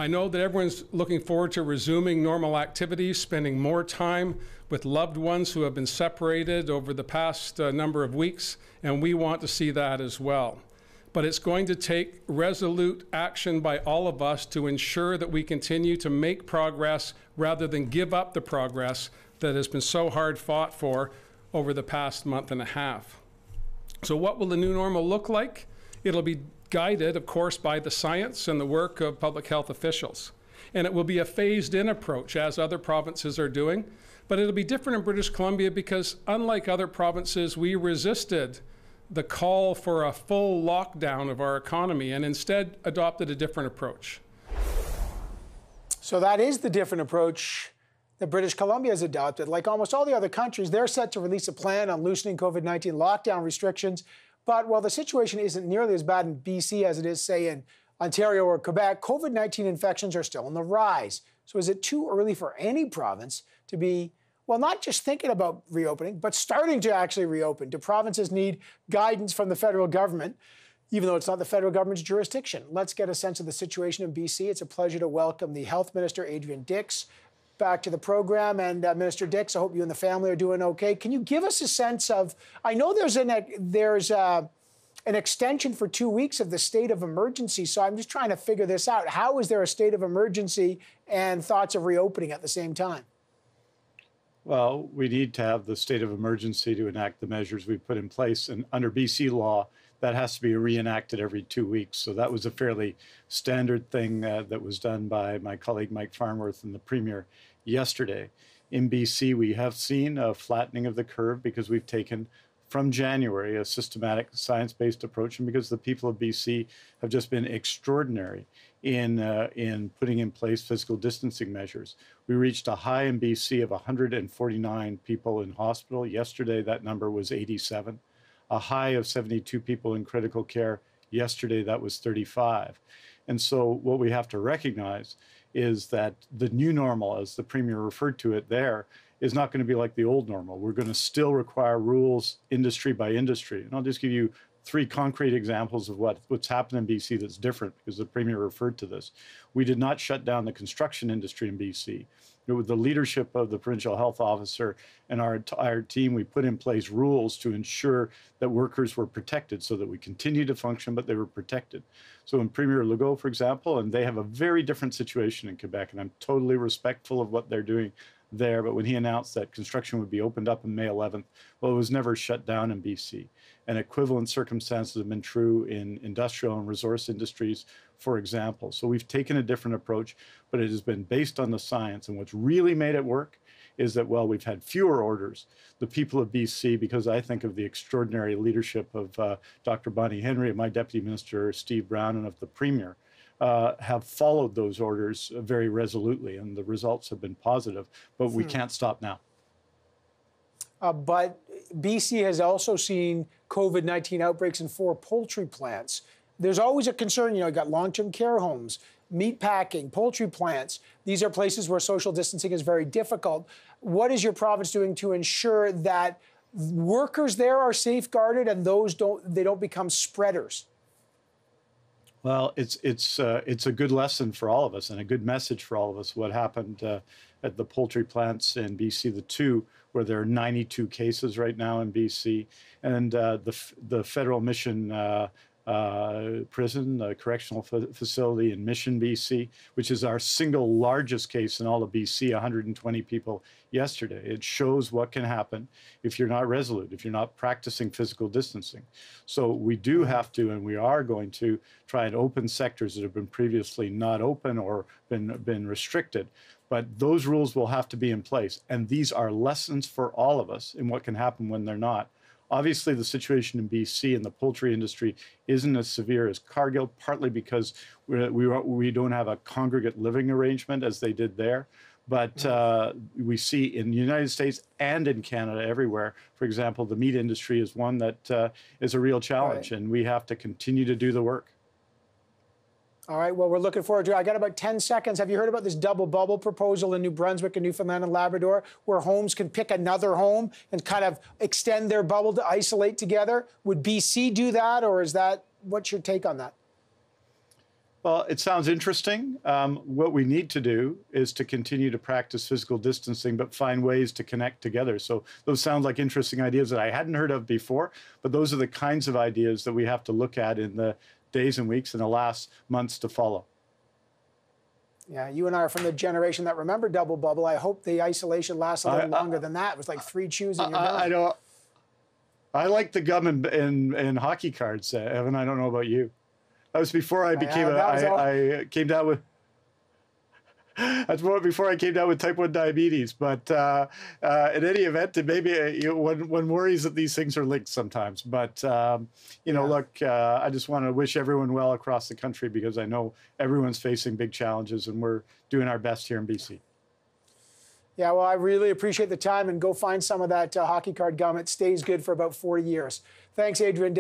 I know that everyone's looking forward to resuming normal activities, spending more time with loved ones who have been separated over the past number of weeks, and we want to see that as well. But it's going to take resolute action by all of us to ensure that we continue to make progress rather than give up the progress that has been so hard fought for over the past month and a half. So what will the new normal look like? It'll be guided, of course, by the science and the work of public health officials. And it will be a phased-in approach, as other provinces are doing. But it'll be different in British Columbia because, unlike other provinces, we resisted the call for a full lockdown of our economy and instead adopted a different approach. So that is the different approach that British Columbia has adopted. Like almost all the other countries, they're set to release a plan on loosening COVID-19 lockdown restrictions. But while the situation isn't nearly as bad in BC as it is, say, in Ontario or Quebec, COVID-19 infections are still on the rise. So is it too early for any province to be, well, not just thinking about reopening, but starting to actually reopen? Do provinces need guidance from the federal government, even though it's not the federal government's jurisdiction? Let's get a sense of the situation in BC. It's a pleasure to welcome the Health Minister, Adrian Dix, back to the program. And Minister Dix, I hope you and the family are doing okay. Can you give us a sense of, I know there's an extension for 2 weeks of the state of emergency, so I'm just trying to figure this out. How is there a state of emergency and thoughts of reopening at the same time? Well, we need to have the state of emergency to enact the measures we've put in place. And under BC law, that has to be reenacted every 2 weeks. So that was a fairly standard thing that was done by my colleague Mike Farnworth and the Premier yesterday. In BC, we have seen a flattening of the curve because we've taken from January a systematic science-based approach, and because the people of BC have just been extraordinary in putting in place physical distancing measures. We reached a high in BC of 149 people in hospital. Yesterday, that number was 87. A high of 72 people in critical care. Yesterday, that was 35. And so what we have to recognize is that the new normal, as the Premier referred to it there, is not going to be like the old normal. We're going to still require rules industry by industry. And I'll just give you 3 concrete examples of what's happened in BC that's different, because the Premier referred to this. We did not shut down the construction industry in BC. With the leadership of the provincial health officer and our entire team, we put in place rules to ensure that workers were protected so that we continue to function, but they were protected. So in Premier Legault, for example, and they have a very different situation in Quebec, and I'm totally respectful of what they're doing there, but when he announced that construction would be opened up on May 11th, well, it was never shut down in BC. And equivalent circumstances have been true in industrial and resource industries, for example. So we've taken a different approach, but it has been based on the science. And what's really made it work is that, well, we've had fewer orders. The people of BC, because I think of the extraordinary leadership of Dr. Bonnie Henry and my Deputy Minister, Steve Brown, and of the Premier, have followed those orders very resolutely, and the results have been positive, but we can't stop now. But BC has also seen COVID-19 outbreaks in 4 poultry plants. There's always a concern, you got long-term care homes, meat packing, poultry plants. These are places where social distancing is very difficult. What is your province doing to ensure that workers there are safeguarded and they don't become spreaders? Well, it's a good lesson for all of us and a good message for all of us. What happened at the poultry plants in BC, the 2, where there are 92 cases right now in BC, and the federal Mission prison, correctional facility in Mission, BC, which is our single largest case in all of BC, 120 people yesterday. It shows what can happen if you're not resolute, if you're not practicing physical distancing. So we do have to, and we are going to try and open sectors that have been previously not open or been restricted. But those rules will have to be in place. And these are lessons for all of us in what can happen when they're not. Obviously, the situation in BC and the poultry industry isn't as severe as Cargill, partly because we don't have a congregate living arrangement as they did there. But we see in the United States and in Canada everywhere, for example, the meat industry is one that is a real challenge, and we have to continue to do the work. All right, well, we're looking forward to it. I got about 10 seconds. Have you heard about this double bubble proposal in New Brunswick and Newfoundland and Labrador, where homes can pick another home and kind of extend their bubble to isolate together? Would BC do that, or is that, what's your take on that? Well, it sounds interesting. What we need to do is to continue to practice physical distancing, but find ways to connect together. So those sound like interesting ideas that I hadn't heard of before, but those are the kinds of ideas that we have to look at in the days and weeks and the last months to follow. Yeah, you and I are from the generation that remember double bubble. I hope the isolation lasts a little longer than that. It was like 3 chews and you're done. I know. I like the gum in hockey cards, Evan. I don't know about you. That was before I became I came down with. That's before I came down with type 1 diabetes. But in any event, maybe one worries that these things are linked sometimes. But look, I just want to wish everyone well across the country because I know everyone's facing big challenges, and we're doing our best here in BC. Yeah, well, I really appreciate the time, and go find some of that hockey card gum. It stays good for about 40 years. Thanks, Adrian Dix.